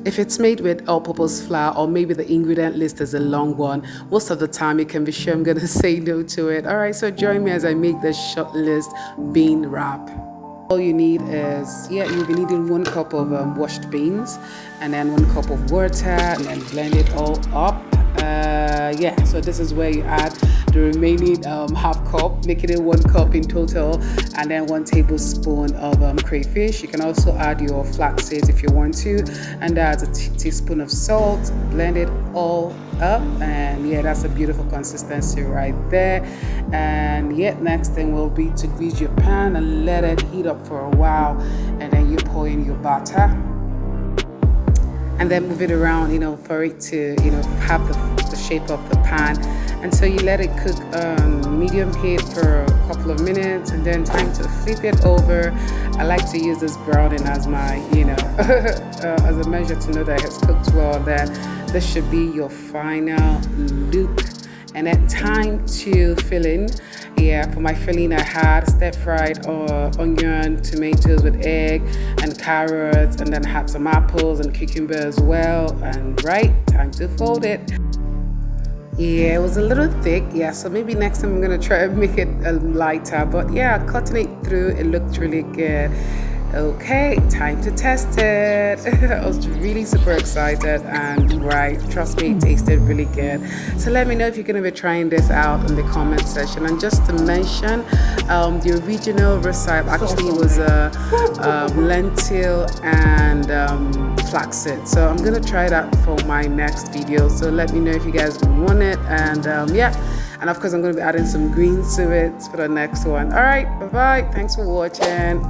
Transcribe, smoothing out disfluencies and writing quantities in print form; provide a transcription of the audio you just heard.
If it's made with all-purpose flour, or maybe the ingredient list is a long one, most of the time you can be sure I'm gonna say no to it. All right, so join me as I make this short list bean wrap. All you need is, you'll be needing 1 cup of washed beans, and then 1 cup of water, and then blend it all up. So this is where you add the remaining half cup, making it 1 cup in total, and then 1 tablespoon of crayfish. You can also add your flax seeds if you want to, and that's a teaspoon of salt. Blend it all up, and that's a beautiful consistency right there. And next thing will be to grease your pan and let it heat up for a while, and then you pour in your butter, and then move it around, for it to, have the shape of the pan. And so you let it cook on medium heat for a couple of minutes, and then time to flip it over. I like to use this browning as my, as a measure to know that it's cooked well. Then this should be your final look. And then time to fill in. For my filling, I had stir-fried onion, tomatoes with egg, and carrots, and then had some apples and cucumber as well. And time to fold it. It was a little thick, so maybe next time I'm gonna try and make it lighter. But cutting it through, it looked really good. Okay, time to test it. I was really super excited, and trust me, it tasted really good. So let me know if you're going to be trying this out in the comment section. And just to mention, the original recipe actually was lentil and flaxseed. So I'm going to try that for my next video. So let me know if you guys want it, and and of course I'm going to be adding some greens to it for the next one. All right, bye-bye. Thanks for watching.